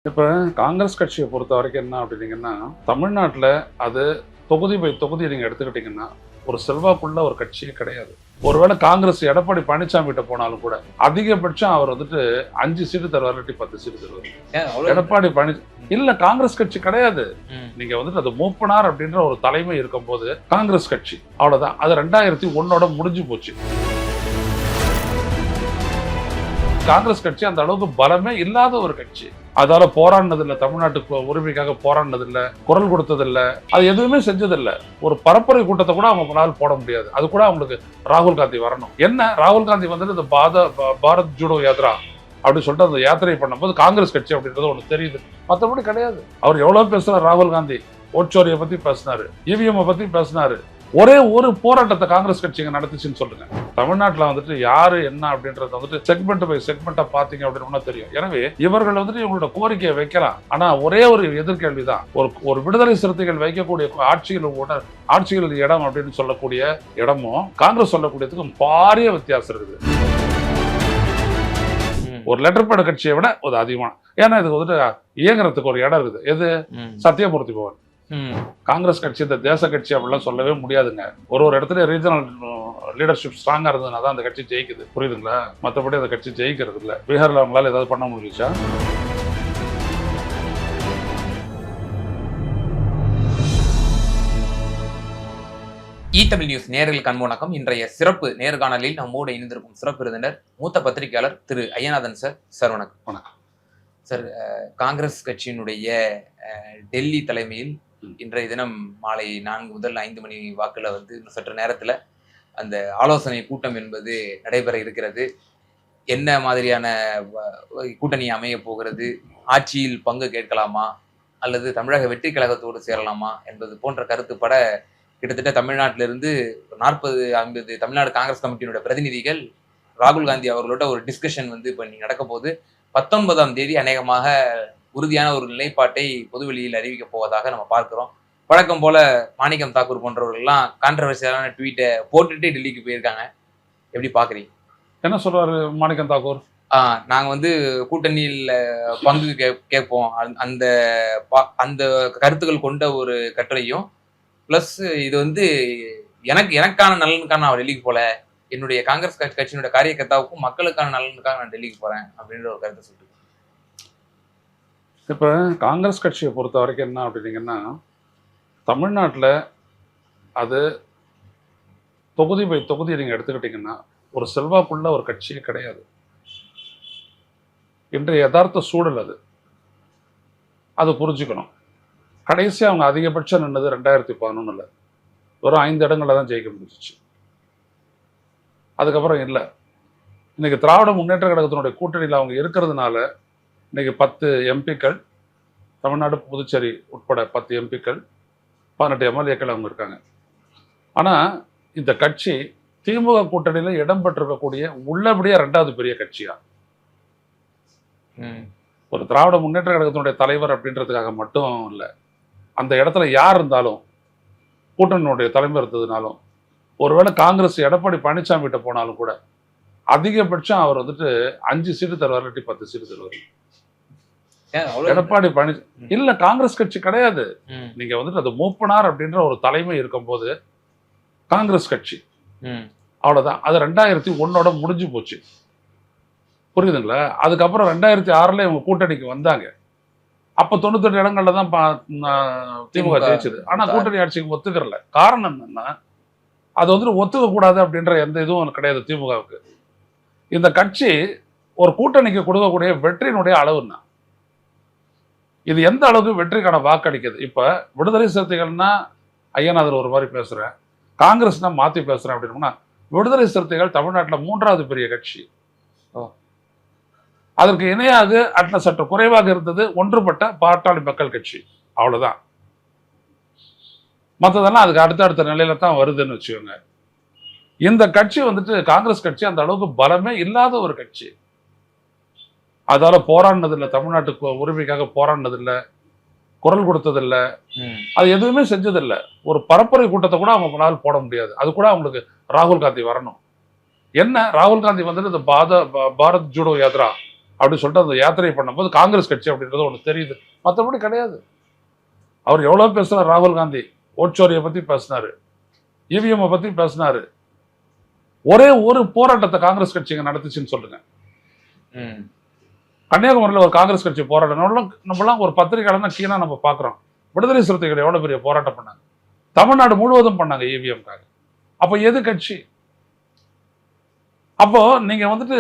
இப்போ காங்கிரஸ் கட்சியை பொறுத்த வரைக்கும் என்ன அப்படின்னீங்கன்னா, தமிழ்நாட்டில் அது தொகுதி பை தொகுதி நீங்கள் எடுத்துக்கிட்டீங்கன்னா, ஒரு செல்வாக்குள்ள ஒரு கட்சியே கிடையாது. ஒருவேளை காங்கிரஸ் எடப்பாடி பழனிசாமி கிட்ட போனாலும் கூட அதிகபட்சம் அவர் வந்துட்டு 5 சீட்டு தருவார், இல்லாட்டி 10 சீட்டு தருவார். எடப்பாடி இல்ல காங்கிரஸ் கட்சி கிடையாது. நீங்க வந்துட்டு அது மூப்பனார் அப்படின்ற ஒரு தலைமை இருக்கும்போது காங்கிரஸ் கட்சி அவ்வளவுதான். அது 2001 முடிஞ்சு போச்சு. காங்கிரஸ் கட்சி அந்த அளவுக்கு பலமே இல்லாத ஒரு கட்சி. அதால போராடினதில்லை, தமிழ்நாட்டுக்கு உரிமைக்காக போராடினதில்லை, குரல் கொடுத்ததில்லை, அது எதுவுமே செஞ்சதில்லை. ஒரு பரப்புரை கூட்டத்தை கூட அவங்க நாள் போட முடியாது. அது கூட அவங்களுக்கு ராகுல் காந்தி வரணும். என்ன ராகுல் காந்தி வந்துட்டு இந்த பாரத் ஜூடோ யாத்ரா அப்படின்னு சொல்லிட்டு அந்த யாத்திரை பண்ணும்போது காங்கிரஸ் கட்சி அப்படின்றது ஒன்று தெரியுது, மற்றபடி கிடையாது. அவர் எவ்வளவு பேசுறாரு ராகுல் காந்தி, ஓட்சோரியை பத்தி பேசினாரு, இவிஎம் பத்தி பேசினாரு. ஒரே ஒரு போராட்டத்தை காங்கிரஸ் கட்சிங்க நடத்துச்சுன்னு சொல்லுங்க. தமிழ்நாட்டில் வந்துட்டு யாரு என்ன அப்படின்றத வந்துட்டு செக்மெண்ட் பை செக்மெண்டா பாத்தீங்க அப்படின்னு தெரியும். எனவே இவர்கள் வந்துட்டு இவங்களோட கோரிக்கையை வைக்கலாம். ஆனா ஒரே ஒரு எதிர்கேள்விதான், ஒரு விடுதலை சிறுத்தைகள் வைக்கக்கூடிய ஆட்சிகள் இடம் அப்படின்னு சொல்லக்கூடிய இடமும் காங்கிரஸ் சொல்லக்கூடியதுக்கும் பாரிய வித்தியாசம் இருக்குது. ஒரு லெட்டர் பேட் கட்சியை விட ஒரு அதிகமான, ஏன்னா இதுக்கு வந்துட்டு இயங்குறதுக்கு ஒரு இடம் இருக்குது. எது? சத்தியமூர்த்தி பவன். காங்கிரஸ் கட்சி இந்த தேச கட்சி அப்படிலாம் சொல்லவே முடியாதுங்க. ஒரு இடத்துல ரீஜனல் லீடர்ஷிப் ஸ்ட்ராங்கா இருந்ததுனா தான் அந்த கட்சி ஜெயிக்குது. புரியுதுங்களா? மற்றபடி அந்த கட்சி ஜெயிக்கிறது இல்லை. பீகார்ல அவங்களால ஏதாவது பண்ண முடியுச்சா? தமிழ் நியூஸ் நேயர்களுக்கு அன்பு வணக்கம். இன்றைய சிறப்பு நேர்காணலில் நம்மோடு இணைந்திருக்கும் சிறப்பு விருந்தினர் மூத்த பத்திரிகையாளர் திரு ஐயநாதன் சார். சார் வணக்கம். வணக்கம் சார். காங்கிரஸ் கட்சியினுடைய டெல்லி தலைமையில் இன்றைய தினம் மாலை 4 முதல் 5 மணி வாக்குல சற்று நேரத்துல அந்த ஆலோசனை கூட்டம் என்பது நடைபெற இருக்கிறது. என்ன மாதிரியான கூட்டணி அமைய போகிறது, ஆட்சியில் பங்கு கேட்கலாமா அல்லது தமிழக வெற்றி கழகத்தோடு சேரலாமா என்பது போன்ற கருத்துப்பட கிட்டத்தட்ட தமிழ்நாட்டிலிருந்து 40-50 தமிழ்நாடு காங்கிரஸ் கமிட்டியினுடைய பிரதிநிதிகள் ராகுல் காந்தி அவர்களோட ஒரு டிஸ்கஷன் இப்போ நடக்க போது 19ஆம் தேதி அநேகமாக உறுதியான ஒரு நிலைப்பாட்டை பொதுவெளியில் அறிவிக்க போவதாக நம்ம பார்க்கிறோம். வழக்கம் போல மாணிக்கம் தாக்கூர் போன்றவர்கள்லாம் கான்ட்ரவர்சியலான ட்வீட்டை போட்டுட்டு டெல்லிக்கு போயிருக்காங்க. எப்படி பாக்குறீங்க? என்ன சொல்றாரு மாணிக்கம் தாக்கூர்? நாங்க கூட்டணியில் பங்கு கேட்போம், அந்த அந்த கருத்துக்கள் கொண்ட ஒரு கட்டுரையும் பிளஸ் இது எனக்கான நலனுக்காக நான் டெல்லிக்கு போல, என்னுடைய காங்கிரஸ் கட்சியினுடைய காரியகர்த்தாவுக்கும் மக்களுக்கான நலனுக்காக நான் டெல்லிக்கு போறேன் அப்படின்ற ஒரு கருத்தை சொல்லிட்டு. இப்போ காங்கிரஸ் கட்சியை பொறுத்த வரைக்கும் என்ன அப்படின்னீங்கன்னா, தமிழ்நாட்டில் அது தொகுதி பை தொகுதி நீங்கள் எடுத்துக்கிட்டிங்கன்னா ஒரு செல்வாக்குள்ள ஒரு கட்சியே கிடையாது. இன்றைய யதார்த்த சூழல் அது புரிஞ்சுக்கணும். கடைசியாக அவங்க அதிகபட்சம் நின்னது 2011 வெறும் 5 இடங்களில் தான் ஜெயிக்க முடிஞ்சிச்சு. அதுக்கப்புறம் இல்லை. இன்னைக்கு திராவிட முன்னேற்ற கழகத்தினுடைய கூட்டணியில் அவங்க இருக்கிறதுனால இன்னைக்கு 10 எம்பிக்கள், தமிழ்நாடு புதுச்சேரி உட்பட 10 எம்பிக்கள், 18 எம்எல்ஏக்கள் அவங்க இருக்காங்க. ஆனால் இந்த கட்சி திமுக கூட்டணியில் இடம்பெற்றிருக்கக்கூடிய உள்ளபடியாக 2வது பெரிய கட்சியா. ஒரு திராவிட முன்னேற்ற கழகத்தினுடைய தலைவர் அப்படின்றதுக்காக மட்டும் இல்லை, அந்த இடத்துல யார் இருந்தாலும் கூட்டணியினுடைய தலைமை இருந்ததுனாலும், ஒருவேளை காங்கிரஸ் எடப்பாடி பழனிசாமி கிட்ட போனாலும் கூட அதிகபட்சம் அவர் 5 சீட்டு தருவார், இல்லாட்டி 10 சீட்டு தருவார். எடப்பாடி இல்ல காங்கிரஸ் கட்சி கிடையாது. நீங்க அது மூப்பனார் அப்படின்ற ஒரு தலைமை இருக்கும்போது காங்கிரஸ் கட்சி அவ்வளவுதான். அது 2001 முடிஞ்சு போச்சு. புரியுதுங்களா? அதுக்கப்புறம் 2006 இவங்க கூட்டணிக்கு வந்தாங்க. அப்ப 98 இடங்கள்ல தான் திமுக ஜெயிச்சது. ஆனா கூட்டணி ஆட்சிக்கு ஒத்துக்கறல. காரணம் என்னன்னா, அது ஒத்துக்க கூடாது அப்படின்ற எந்த இதுவும் கிடையாது திமுகவுக்கு. இந்த கட்சி ஒரு கூட்டணிக்கு கொடுக்கக்கூடிய வெற்றியினுடைய அளவுன்னா, இது எந்த அளவுக்கு வெற்றிக்கான வாக்களிக்குது. இப்ப விடுதலை சிறுத்தைகள்னா ஐயநாதர் ஒரு மாதிரி பேசுறேன், காங்கிரஸ்னா மாத்தி பேசுறேன் அப்படின்னா, விடுதலை சிறுத்தைகள் தமிழ்நாட்டில் 3வது பெரிய கட்சி. அதற்கு இணையாது அட்ல சற்று குறைவாக இருந்தது ஒன்றுபட்ட பாட்டாளி மக்கள் கட்சி. அவ்வளவுதான். மற்றதெல்லாம் அதுக்கு அடுத்த நிலையில தான் வருதுன்னு வச்சுக்கோங்க. இந்த கட்சி காங்கிரஸ் கட்சி அந்த அளவுக்கு பலமே இல்லாத ஒரு கட்சி. அதால போராடினதில்லை, தமிழ்நாட்டுக்கு உரிமைக்காக போராடினதில்லை, குரல் கொடுத்ததில்லை, அது எதுவுமே செஞ்சதில்லை. ஒரு பரப்புரை கூட்டத்தை கூட அவங்க நாள் போட முடியாது. அது கூட அவங்களுக்கு ராகுல் காந்தி வரணும். என்ன ராகுல் காந்தி இந்த பாரத் ஜூடோ யாத்ரா அப்படின்னு சொல்லிட்டு அந்த யாத்திரை பண்ணும்போது காங்கிரஸ் கட்சி அப்படின்றது ஒன்று தெரியுது. மற்றபடி கிடையாது. அவர் எவ்வளோ பேசுறாரு ராகுல் காந்தி. ஓட்சோரியை பற்றி பேசினாரு, இவிஎம் பற்றி பேசினாரு. ஒரே ஒரு போராட்டத்தை காங்கிரஸ் கட்சிங்க நடத்துச்சுன்னு சொல்லுங்க. கன்னியாகுமரியில் ஒரு காங்கிரஸ் கட்சி போராட்டம் நம்மளாம் ஒரு பத்திரிகையாளர் தான் கீழே நம்ம பார்க்குறோம். விடுதலை சிறுத்தைகள் எவ்வளோ பெரிய போராட்டம் பண்ணாங்க, தமிழ்நாடு முழுவதும் பண்ணாங்க இவிஎம்காக. அப்போ எது கட்சி? அப்போ நீங்க வந்துட்டு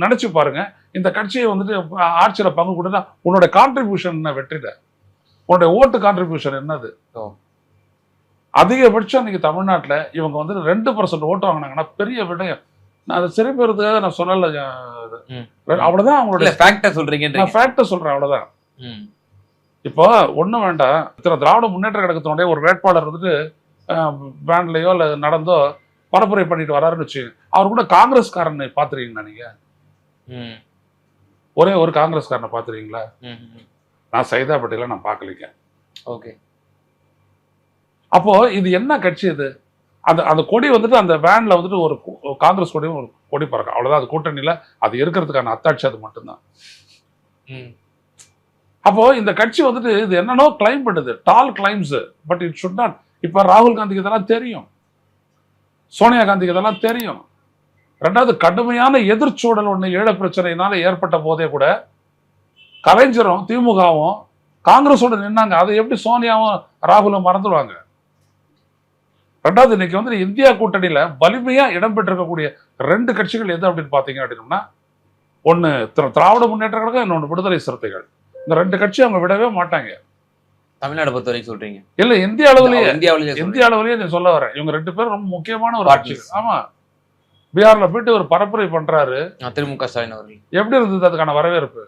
நினைச்சு பாருங்க, இந்த கட்சியை வந்துட்டு ஆட்சியில பங்கு கொடுத்தா உன்னோட கான்ட்ரிபியூஷன் என்ன? வெற்றிட உன்னுடைய ஓட்டு கான்ட்ரிபியூஷன் என்னது? அதிகபட்சம் நீங்க தமிழ்நாட்டில் இவங்க வந்துட்டு 2% ஓட்டு வாங்கினாங்கன்னா பெரிய விடயம். நான் அதை சரி பெறதுக்காக நான் சொல்லல, அவ்வளவுதான். அவங்களுடைய ஃபேக்டர் சொல்றீங்க, நான் ஃபேக்டர் சொல்றேன், அவ்வளவுதான். இப்போ ஒண்ணும் வேண்டாம், திராவிட முன்னேற்ற கழகத்தினுடைய ஒரு வேட்பாளர் வந்துட்டு பேண்ட்லயோ இல்ல நடந்தோ பரப்புரை பண்ணிட்டு வராருன்னு வச்சு, அவர் கூட காங்கிரஸ்காரனை பாத்துறீங்களா நீங்க? ஒரே ஒரு காங்கிரஸ்காரனை பாத்துறீங்களா? நான் சைதாப்பேட்டையில நான் பார்க்கலீங்க. ஓகே. அப்போ இது என்ன கட்சி இது? அந்த அந்த கொடி வந்துட்டு அந்த வேன்ல வந்துட்டு ஒரு காங்கிரஸ் கொடியும் ஒரு கொடி பறக்கும், அவ்வளவுதான். அது கூட்டணியில அது இருக்கிறதுக்கான அத்தாட்சி அது மட்டும்தான். அப்போ இந்த கட்சி வந்துட்டு இது என்னன்னோ கிளைம் பண்ணுது, tall claims, but it should not. இப்ப ராகுல் காந்திக்கு இதெல்லாம் தெரியும், சோனியா காந்திக்கு இதெல்லாம் தெரியும். ரெண்டாவது, கடுமையான எதிர்ச்சூழல் ஒண்ணு ஈழ பிரச்சனையினால ஏற்பட்ட போதே கூட கலைஞரும் திமுகவும் காங்கிரஸோட நின்னாங்க. அதை எப்படி சோனியாவும் ராகுலும் மறந்துடுவாங்க? ரெண்டாவது, இன்னைக்கு வந்து இந்தியா கூட்டணியில வலிமையா இடம்பெற்றிருக்கக்கூடிய 2 கட்சிகள் எது அப்படின்னு பாத்தீங்க அப்படின்னா, ஒண்ணு திராவிட முன்னேற்ற கழகம், இன்னொன்னு விடுதலை சிறுத்தைகள். இந்த 2 கட்சி அவங்க விடவே மாட்டாங்க. தமிழ்நாடு பொறுத்த வரைக்கும் சொல்றீங்க? இல்ல, இந்திய அளவுலயே நீ சொல்ல வரேன். இவங்க 2 பேரும் ரொம்ப முக்கியமான ஒரு கட்சி. ஆமா, பீகார்ல போயிட்டு ஒரு பரப்புரை பண்றாரு திமுக ஸ்டாலின் அவர்கள். எப்படி இருந்தது அதுக்கான வரவேற்பு?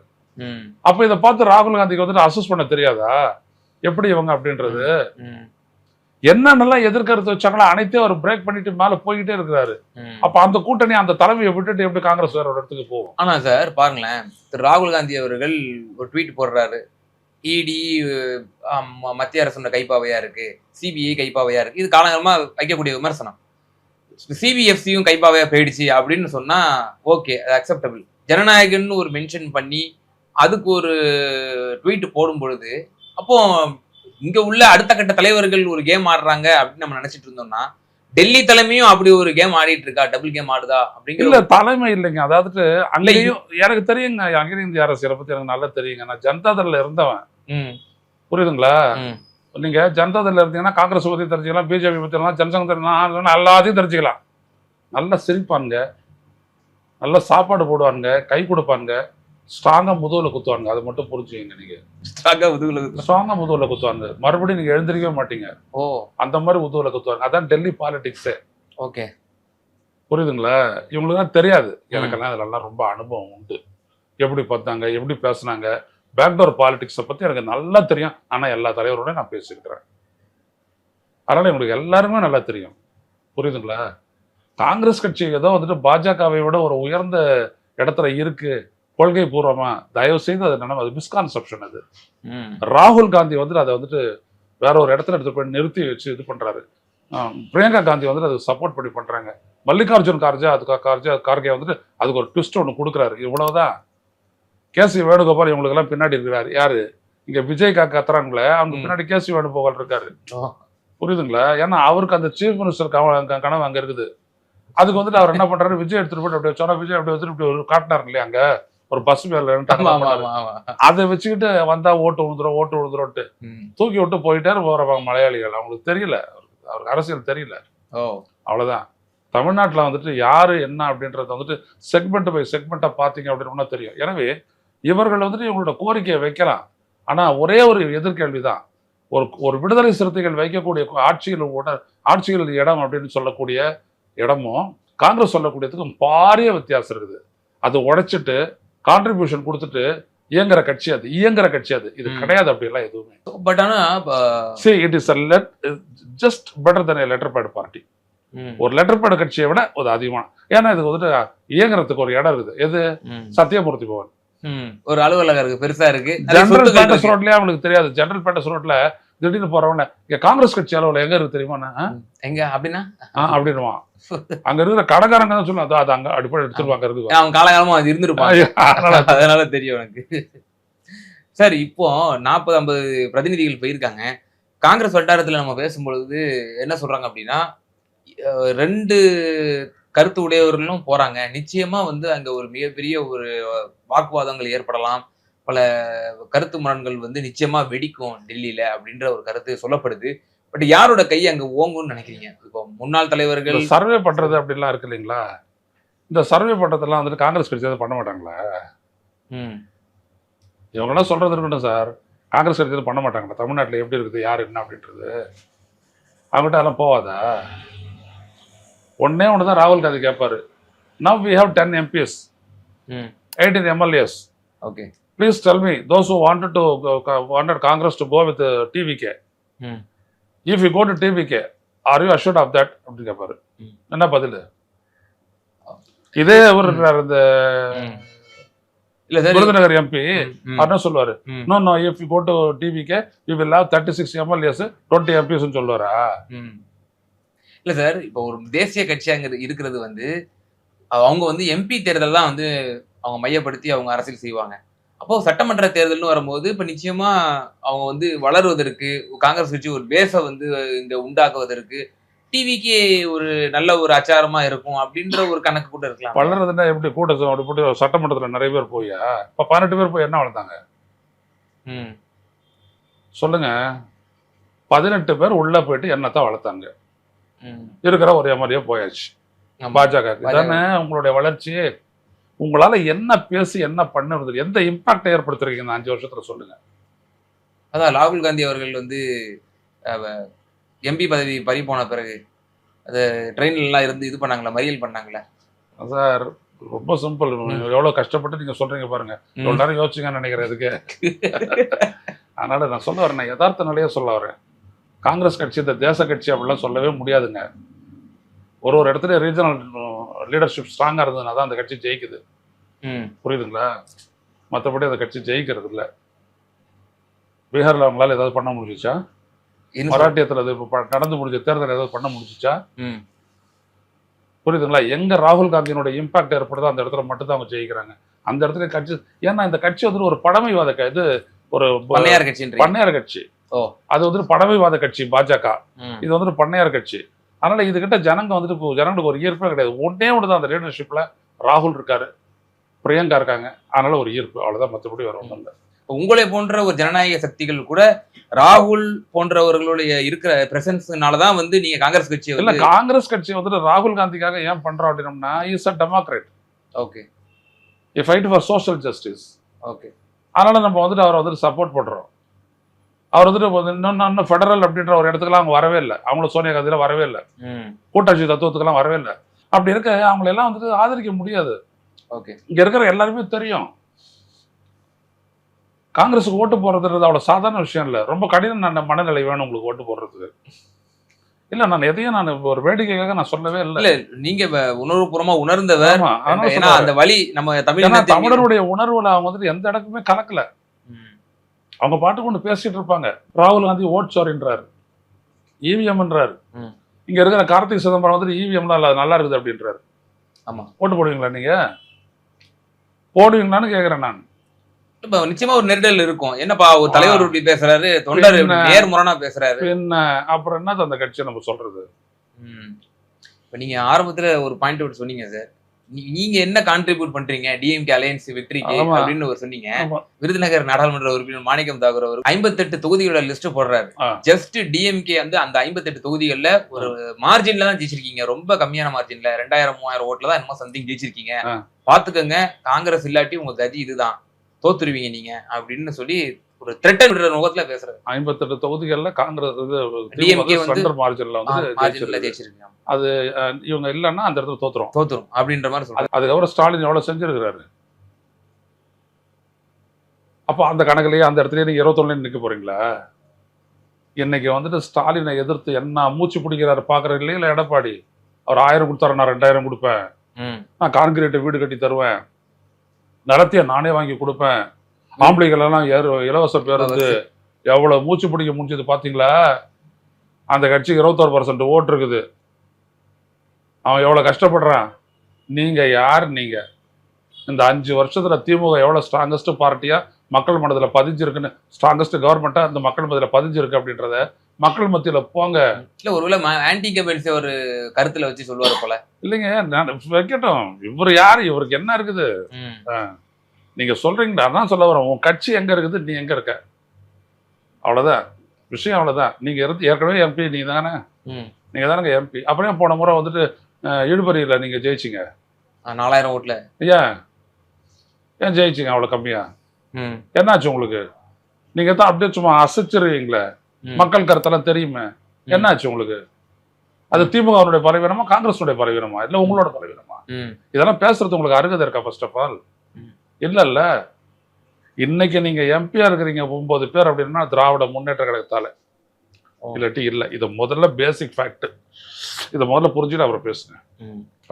அப்ப இதை பார்த்து ராகுல் காந்திக்கு வந்துட்டு அசஸ் பண்ண தெரியாதா எப்படி இவங்க அப்படின்றது? என்னென்னலாம் எதிர்கருத்து வச்சாங்களோ அனைத்தையும் அவர் பிரேக் பண்ணிட்டு மேல போய்கிட்டே இருக்கிறாரு. அப்ப அந்த கூட்டணி அந்த தலைமையை விட்டுட்டு எப்படி காங்கிரஸ் வேற ஒரு இடத்துக்கு போகும்? ஆனா சார் பாருங்களேன், திரு ராகுல் காந்தி அவர்கள் ஒரு ட்வீட் போடுறாரு, இடி மத்திய அரசோட கைப்பாவையா இருக்கு, சிபிஐ கைப்பாவையா இருக்கு. இது காலங்காலமா வைக்கக்கூடிய விமர்சனம். சிபிஎஃப்சியும் கைப்பாவையா போயிடுச்சு அப்படின்னு சொன்னா ஓகே, அது அக்செப்டபிள். ஜனநாயகன்னு ஒரு மென்ஷன் பண்ணி அதுக்கு ஒரு ட்வீட் போடும் பொழுது, அப்போ இங்க உள்ள அடுத்த கட்ட தலைவர்கள் ஒரு கேம் ஆடுறாங்க அப்படின்னு நம்ம நினைச்சிட்டு இருந்தோம்னா, டெல்லி தலைமையும் அப்படி ஒரு கேம் ஆடிட்டு இருக்கா, டபுள் கேம் ஆடுதா அப்படிங்கிற? இல்ல, தலைமை இல்லைங்க. அதாவது அங்கேயும் எனக்கு தெரியுங்க, அகில இந்திய அரசியலை பத்தி எனக்கு நல்லா தெரியுங்க. நான் ஜனதாதள்ல இருந்தவன், புரியுதுங்களா? நீங்க ஜனதாதள்ல இருந்தீங்கன்னா காங்கிரஸ் பத்தி தெரிஞ்சுக்கலாம், பிஜேபி பத்தி ஜனசங்க எல்லாத்தையும் தெரிஞ்சுக்கலாம். நல்லா சிரிப்பானுங்க, நல்லா சாப்பாடு போடுவானுங்க, கை கொடுப்பானுங்க, ஸ்ட்ராங்கா முதுகுல குத்துவாங்க. அது மட்டும் புரிஞ்சுக்கங்க. நீங்க ஸ்ட்ராங்கா முதுகுல குத்துவாங்க, மறுபடியும் நீங்க எழுந்திருக்கவே மாட்டீங்க. ஓ, அந்த மாதிரி முதுகுல குத்துவாங்க. அதான் டெல்லி பாலிடிக்ஸ். ஓகே, புரியுதுங்களா? இவங்களுக்கு தெரியாது, எனக்கெல்லாம் இதெல்லாம் ரொம்ப அனுபவம் உண்டு. எப்படி பார்த்தாங்க, எப்படி பேசுனாங்க, பேக்டோர் பாலிடிக்ஸை பத்தி எனக்கு நல்லா தெரியும். ஆனா எல்லா தலைவரோட நான் பேசிக்கிறேன், அதனால உங்களுக்கு எல்லாருமே நல்லா தெரியும். புரியுதுங்களா? காங்கிரஸ் கட்சி ஏதோ வந்துட்டு பாஜகவை விட ஒரு உயர்ந்த இடத்துல இருக்கு கொள்கை பூர்வமா, தயவு செய்து அதை நினைவு, அது மிஸ்கான்செப்ஷன். அது ராகுல் காந்தி வந்துட்டு அதை வந்துட்டு வேற ஒரு இடத்துல எடுத்து போய் நிறுத்தி வச்சு இது பண்றாரு. பிரியங்கா காந்தி வந்துட்டு அதுக்கு சப்போர்ட் பண்ணி பண்றாங்க. மல்லிகார்ஜுன் கார்கே வந்துட்டு அதுக்கு ஒரு ட்விஸ்ட் ஒன்று கொடுக்குறாரு. இவ்வளவுதான். கேசி வேணுகோபால் இவங்களுக்கு எல்லாம் பின்னாடி இருக்கிறாரு. யாரு? இங்க விஜய் கத்துறாங்களே, அவங்க பின்னாடி கேசி வேணுகோபால் இருக்காரு. புரியுதுங்களா? ஏன்னா அவருக்கு அந்த சீஃப் மினிஸ்டர் கனவு அங்க இருக்குது. அதுக்கு வந்துட்டு அவர் என்ன பண்றாரு, விஜய் எடுத்துட்டு போயிட்டு அப்படியே சொன்னா, விஜய் அப்படி வச்சுட்டு இப்படி காட்டினாரு இல்லையா, அங்க ஒரு பஸ் மேல அதை வச்சுக்கிட்டு வந்தா ஓட்டு விழுந்துரும் தூக்கி விட்டு போயிட்டாரு போறவங்க மலையாளிகள். அவங்களுக்கு தெரியல, அவருக்கு அரசியல் தெரியல. அவ்வளவுதான். தமிழ்நாட்டுல வந்துட்டு யாரு என்ன அப்படின்றத வந்துட்டு செக்மெண்ட் பை செக்மெண்டா பாத்தீங்க அப்படின்னா தெரியும். எனவே இவர்கள் வந்துட்டு இவங்களோட கோரிக்கையை வைக்கலாம். ஆனா ஒரே ஒரு எதிர்கேள்விதான், ஒரு விடுதலை சிறுத்தைகள் வைக்கக்கூடிய ஆட்சிகள் இடம் அப்படின்னு சொல்லக்கூடிய இடமும் காங்கிரஸ் சொல்லக்கூடியதுக்கும் பாரிய வித்தியாசம் இருக்குது. அது உடைச்சிட்டு கான்ட்ரிபியூஷன் கொடுத்துட்டு இயங்குற கட்சி அது, இது கிடையாது அப்படிலாம் எதுவுமே. பட் ஆனா it is just better then letter bad party. ஒரு லெட்டர் பேட் கட்சியை விட ஒரு அதிகமான, ஏன்னா இதுக்கு வந்துட்டு இயங்குறதுக்கு ஒரு இடம் இருக்குது. எது? சத்தியமூர்த்தி பவன் ஒரு அலுவலகம் இருக்கு, பெருசா இருக்கு. ஜெனரல் பேட்டர்ஸ் ரோட்லயே அவங்களுக்கு தெரியாது. ஜெனரல் பேட்டர்ஸ் ரோட்ல திடீர்னு போறவன இங்க காங்கிரஸ் கட்சி அளவுல எங்க இருக்கு தெரியுமா எங்க அப்படின்னா அப்படின்னுவான். அங்க இருக்கிற கடைக்காரங்க தான் சொல்லுவாங்க அது அங்க அடிப்படை எடுத்துருவாங்க இருக்கு. அவன் காலகாலமா அது இருந்திருப்பாங்க, அதனால தெரியும் எனக்கு. சார் இப்போ 40-50 பிரதிநிதிகள் போயிருக்காங்க. காங்கிரஸ் வட்டாரத்துல நம்ம பேசும்பொழுது என்ன சொல்றாங்க அப்படின்னா, 2 கருத்து உடையவர்களும் போறாங்க. நிச்சயமா வந்து அங்க ஒரு மிகப்பெரிய ஒரு வாக்குவாதங்கள் ஏற்படலாம். பல கருத்து முரண்கள் வந்து நிச்சயமா வெடிக்கும் டெல்லியில அப்படின்ற ஒரு கருத்து சொல்லப்படுது. பட் யாரோட கை அங்க ஓங்கும்னு நினைக்கிறீங்க? இப்போ முன்னாள் தலைவர்கள் சர்வே பண்றது அப்படிலாம் இருக்கு இல்லைங்களா? இந்த சர்வே பண்றதெல்லாம் வந்துட்டு காங்கிரஸ் கட்சி எதுவும் பண்ண மாட்டாங்களா? இவங்கெல்லாம் சொல்றது இருக்கட்டும் சார். காங்கிரஸ் கட்சி எதுவும் பண்ண மாட்டாங்களா? தமிழ்நாட்டில் எப்படி இருக்குது யார் என்ன அப்படின்றது அவங்ககிட்ட அதெல்லாம் போவாதா? ஒன்னே ஒன்று தான் ராகுல் காந்தி கேட்பாரு. Now we have 10 MPs, 18 MLAs. Okay. Please tell me, those who wanted Congress to go with TVK. If you go to TVK, are you assured of that? அப்படின்னு கேட்பாரு. என்ன பதில்? இதே அவர் இருக்கிறார் இந்த விருதுநகர் எம்பி என்ன சொல்லுவாரு? No if you go to TVK, you will have 36 MLAs, 20 MPs சொல்லுவாரா? இல்ல சார், இப்போ ஒரு தேசிய கட்சியா இருக்கிறது வந்து அவங்க வந்து எம்பி தேர்தல் தான் வந்து அவங்க மையப்படுத்தி அவங்க அரசியல் செய்வாங்க. அப்போ சட்டமன்ற தேர்தல்னு வரும்போது இப்ப நிச்சயமா அவங்க வந்து வளருவதற்கு காங்கிரஸ் கட்சி ஒரு பேஸ வந்து இங்க உண்டாக்குவதற்கு டிவிக்கே ஒரு நல்ல ஒரு அச்சாரமா இருக்கும் அப்படின்ற ஒரு கணக்கு கூட இருக்கலாம். வளர்றதுன்னா எப்படி கூட்டம் அப்படி போட்டு சட்டமன்றத்துல நிறைய பேர் போயா? இப்ப 18 பேர் போய் என்ன வளர்த்தாங்க சொல்லுங்க? 18 பேர் உள்ள போயிட்டு என்னத்தான் வளர்த்தாங்க? இருக்கிற ஒரு எம்எல்ஏ போயாச்சு பாஜக. தானே உங்களுடைய வளர்ச்சி. உங்களால என்ன பேசி என்ன பண்ணுறது, எந்த இம்பாக்ட் ஏற்படுத்துறீங்க இந்த 5 வருஷத்துல சொல்லுங்க. அதான் ராகுல் காந்தி அவர்கள் வந்து எம்பி பதவி பறி போன பிறகு அது ட்ரெயின்ல எல்லாம் இருந்து இது பண்ணாங்களா, மறியல் பண்ணாங்களா? சார் ரொம்ப சிம்பிள். எவ்வளவு கஷ்டப்பட்டு நீங்க சொல்றீங்க பாருங்க. எவ்வளவு நேரம் யோசிச்சுங்கன்னு நினைக்கிறேன் இதுக்கு. அதனால நான் சொல்ல வரேன், யதார்த்த நிலையே சொல்ல வரேன். காங்கிரஸ் கட்சி இந்த தேச கட்சி அப்படிலாம் சொல்லவே முடியாதுங்க. ஒரு இடத்துல ரீஜனல் லீடர்ஷிப் ஸ்ட்ராங்கா இருந்ததுன்னா தான் அந்த கட்சி ஜெயிக்குது. புரியுதுங்களா? மற்றபடி அந்த கட்சி ஜெயிக்கிறது இல்லை. பீகார்ல அவங்களால ஏதாவது பண்ண முடிஞ்சிச்சா? மராட்டியத்தில் அது நடந்து முடிஞ்ச தேர்தல் ஏதாவது பண்ண முடிஞ்சிச்சா? புரியுதுங்களா? எங்க ராகுல் காந்தியினுடைய இம்பாக்ட் ஏற்படுதோ அந்த இடத்துல மட்டும் தான் அவங்க ஜெயிக்கிறாங்க. அந்த இடத்துல கட்சி, ஏன்னா இந்த கட்சி வந்து ஒரு பழமைவாத இது ஒரு பண்ணையார் கட்சி. அது வந்துட்டு பழமைவாத கட்சி பாஜக. இது வந்துட்டு பண்ணையார் கட்சி. அதனால இதுகிட்ட ஜனங்க வந்துட்டு ஜனங்களுக்கு ஒரு ஈர்ப்பே கிடையாது. ஒன்னே ஒண்ணுதான் அந்த லீடர்ஷிப்ல ராகுல் இருக்காரு, பிரியங்கா இருக்காங்க. அதனால ஒரு ஈர்ப்பு, அவ்வளவுதான். மற்றபடி வர ஒன்றும் இல்லை. உங்களை போன்ற ஒரு ஜனநாயக சக்திகள் கூட ராகுல் போன்றவர்களுடைய இருக்கிற பிரசன்ஸ்னாலதான் வந்து நீங்க காங்கிரஸ் கட்சி இல்ல, காங்கிரஸ் கட்சி வந்துட்டு ராகுல் காந்திக்காக ஏன் பண்றோம் அப்படின்னா, is a democrat. Okay. He fight for social justice. Okay. அதனால நம்ம வந்துட்டு அவரை வந்துட்டு சப்போர்ட் பண்றோம். அவர் வந்துட்டு இன்னும் ஃபெடரல் அப்படின்ற ஒரு இடத்துக்குலாம் அவங்க வரவே இல்லை. அவங்களும் சோனியா காந்தியில வரவே இல்லை. கூட்டாட்சி தத்துவத்துக்கெல்லாம் வரவே இல்லை. அப்படி இருக்க அவங்களை எல்லாம் வந்துட்டு ஆதரிக்க முடியாது. ஓகே. இங்க இருக்கிற எல்லாருமே தெரியும், காங்கிரஸுக்கு ஓட்டு போடுறதுன்றது அவ்வளவு சாதாரண விஷயம் இல்லை. ரொம்ப கடின மனநிலை வேணும் உங்களுக்கு ஓட்டு போடுறதுக்கு. இல்ல, நான் எதையும் நான் ஒரு வேடிக்கைக்காக நான் சொல்லவே இல்லை. இல்ல, நீங்க உணர்வுபூர்வமா உணர்ந்தவர். அந்த வழி நம்ம தமிழருடைய உணர்வுல அவங்க வந்துட்டு எந்த இடத்துக்குமே கலக்கல. அவங்க பாட்டு கொண்டு பேசிட்டு இருப்பாங்க. ராகுல் காந்தி ஓட் சோரின்றாரு, இவிஎம்ன்றாரு. இங்க இருக்கிற கார்த்திக் சிதம்பரம் வந்துட்டு இவிஎம்லாம் இல்ல, நல்லா இருக்குது அப்படின்றாரு. ஆமா, ஓட்டு போடுவீங்களா? நீங்க போடுவீங்களான்னு கேக்குறேன் நான். நிச்சயமா ஒரு நெருடல் இருக்கும். என்னப்பா ஒரு தலைவர் இப்படி பேசுறாரு, தொண்டர் நேர்முரணா பேசுறாரு, என்ன அப்புறம் என்ன அந்த கட்சியை நம்ம சொல்றது? இப்ப நீங்க ஆரம்பத்துல ஒரு பாயிண்ட் அவுட் சொன்னீங்க சார். நீங்க என்ன கான்ட்ரிபியூட் பண்றீங்க டிஎம்கே அலையன்ஸ் வெற்றிக்கு அப்படின்னு ஒரு சொன்னீங்க. விருதுநகர் நாடாளுமன்ற உறுப்பினர் மாணிக்கம் தாகூர் அவர் 58 தொகுதிகளோட லிஸ்ட் போடுறாரு. ஜஸ்ட் டிஎம்கே வந்து அந்த 58 தொகுதிகள்ல ஒரு மார்ஜின்ல தான் ஜெயிச்சிருக்கீங்க. ரொம்ப கம்மியான மார்ஜின்ல 2000-3000 ஓட்டுல தான் என்னமோ சம்திங் ஜெயிச்சிருக்கீங்க. பாத்துக்கோங்க, காங்கிரஸ் இல்லாட்டி உங்க கதி இதுதான், தோத்துருவீங்க நீங்க அப்படின்னு சொல்லி ஒரு த்ரெட்டன் விடுற முகத்துல பேசுறாரு. 58 தொகுதிகள்ல காங்கிரஸ் டிஎம்கே வந்து மார்ஜின்ல வந்து ஜெயிச்சிருக்காங்க. அது இவங்க இல்லைன்னா அந்த இடத்துல தோத்துரும் அப்படின்ற மாதிரி சொல்றாரு. அதுக்கப்புறம் ஸ்டாலின் எவ்வளவு செஞ்சிருக்கிறாரு. அப்போ அந்த கணக்குலயே அந்த இடத்துல நீங்க 21 நிக்க போறீங்களா? இன்னைக்கு வந்துட்டு ஸ்டாலினை எதிர்த்து என்ன மூச்சு பிடிக்கிறாரு பாக்குறது இல்லையா? இல்ல எடப்பாடி அவர் 1000 கொடுத்தாரு, நான் 2000 கொடுப்பேன், நான் கான்கிரீட் வீடு கட்டி தருவேன், நிலத்தைய நானே வாங்கி கொடுப்பேன், ஆம்பளைகள் எல்லாம் இலவச பேருந்து எவ்வளவு மூச்சு பிடிக்க முடிஞ்சது பாத்தீங்களா? அந்த கட்சிக்கு 21% ஓட்டு இருக்குது. அவன் எவ்வளவு கஷ்டப்படுறான். நீங்க யார்? நீங்க இந்த 5 வருஷத்துல திமுக எவ்வளவு ஸ்ட்ராங்கஸ்ட் பார்ட்டியா மக்கள் மனதில் பதிஞ்சிருக்குன்னு, ஸ்ட்ராங்கஸ்ட் கவர்மெண்டா அந்த மக்கள் மனதில் பதிஞ்சிருக்கு அப்படின்றத மக்கள் மத்தியில போங்க. இல்ல ஒருவேளை ஆன்டி கபெல்ஸ் ஒரு கருத்துல வச்சு சொல்லுவாரு போல. இல்லைங்க, நான் வைக்கட்டும். இவர் யாரு? இவருக்கு என்ன இருக்குது? நீங்க சொல்றீங்களா? நான் சொல்ல வரேன். உன் கட்சி எங்க இருக்குது, நீ எங்க இருக்க, அவ்வளவுதான் விஷயம். அவ்வளவுதான். நீங்க ஏற்கனவே எம்பி நீங்க தானே, நீங்க தானங்க எம்பி. அப்புறம் போன முறை வந்துட்டு இழுபறியில நீங்க ஜெயிச்சிங்க 4000 ஓட்டுல. ஏன் ஜெயிச்சிங்க அவ்வளவு கம்மியா? என்னாச்சு உங்களுக்கு? நீங்க தான் அப்படியே சும்மா அசைச்சிருவீங்களே, மக்கள் கருத்தெல்லாம் தெரியுமே. என்னாச்சு உங்களுக்கு? அது திமுகவுடைய பலவீனமா, காங்கிரஸுடைய பலவீனமா, இல்ல உங்களோட பலவீனமா? இதெல்லாம் பேசுறது உங்களுக்கு அருகதை இருக்கா? ஃபர்ஸ்ட் ஆஃப் ஆல் இல்ல. இன்னைக்கு நீங்க எம்பியா இருக்கிறீங்க 9 பேர் அப்படின்னா திராவிட முன்னேற்ற கழகத்தால, இல்லாட்டி இல்ல. இது முதல்ல பேசிக் ஃபேக்ட். இதை முதல்ல புரிஞ்சுட்டு அப்புறம் பேசுங்க.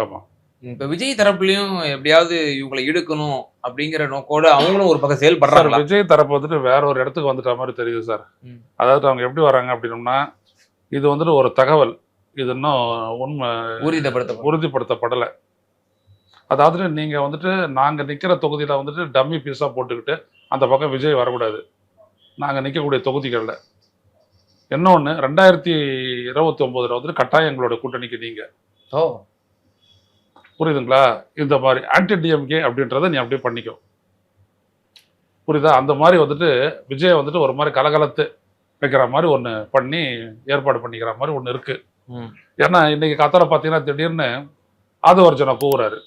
ஆமா. இப்ப விஜய் தரப்புலயும் எப்படியாவது இவங்களை இழுக்கணும் அப்படிங்கிற நோக்கோட அவங்களும் ஒரு பக்கம் செயல்படுறாங்க. விஜய் தரப்பு வந்துட்டு வேற ஒரு இடத்துக்கு வந்துட்ட மாதிரி தெரியுது சார். அதாவது அவங்க எப்படி வராங்க அப்படின்னா, இது வந்துட்டு ஒரு தகவல், இது இன்னும் உண்மை உறுதிப்படுத்தப்படலை. அதாவது நீங்க வந்துட்டு நாங்க நிக்கிற தொகுதியில வந்துட்டு டம்மி பீஸா போட்டுக்கிட்டு அந்த பக்கம் விஜய் வரக்கூடாது. நாங்க நிக்கக்கூடிய தொகுதிகள்ல இன்னொன்னு 2029 வந்துட்டு கட்டாயம் எங்களோட கூட்டணிக்கு நீங்க. புரியுதுங்களா? இந்த மாதிரி ஆன்டி டிஎம்கே அப்படின்றத நீ அப்படியே பண்ணிக்கோ. புரியுதா? அந்த மாதிரி வந்துட்டு விஜய் வந்துட்டு ஒரு மாதிரி கலகலத்து வைக்கிற மாதிரி ஒன்று பண்ணி ஏற்பாடு பண்ணிக்கிற மாதிரி ஒன்று இருக்கு. ஏன்னா இன்னைக்கு கத்தால பார்த்தீங்கன்னா திடீர்னு ஆதவர்ஜனை கூவுறாரு,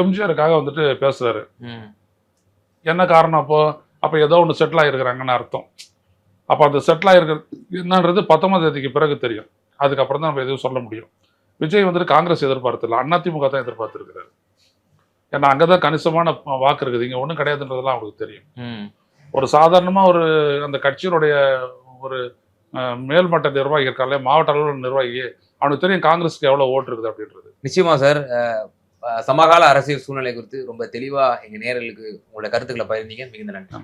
எம்ஜிஆருக்காக வந்துட்டு பேசுறாரு. என்ன காரணம்? அப்போ ஏதோ ஒன்று செட்டில் ஆகிருக்கிறாங்கன்னு அர்த்தம். அப்போ அந்த செட்டில் ஆகிருக்கிறது என்னன்றது 19ஆம் தேதிக்கு பிறகு தெரியும். அதுக்கப்புறம் தான் நம்ம எதுவும் சொல்ல முடியும். விஜய் வந்துட்டு காங்கிரஸ் எதிர்பார்த்துல, அதிமுக தான் எதிர்பார்த்துருக்கிறாரு. ஏன்னா அங்கதான் கணிசமான வாக்கு இருக்குது, இங்க ஒன்றும் கிடையாதுன்றதெல்லாம் அவங்களுக்கு தெரியும். ஒரு சாதாரணமா ஒரு அந்த கட்சியினுடைய ஒரு மேல்மட்ட நிர்வாகி இருக்காங்களே, மாவட்ட அளவில் நிர்வாகி, அவனுக்கு தெரியும் காங்கிரஸுக்கு எவ்வளவு ஓட்டு இருக்குது அப்படின்றது. நிச்சயமா சார். சமகால அரசியல் சூழ்நிலை குறித்து ரொம்ப தெளிவா எங்க நேயர்களுக்கு உங்களோட கருத்துக்களை பகிர்ந்தீங்க. மிகுந்த நன்றி.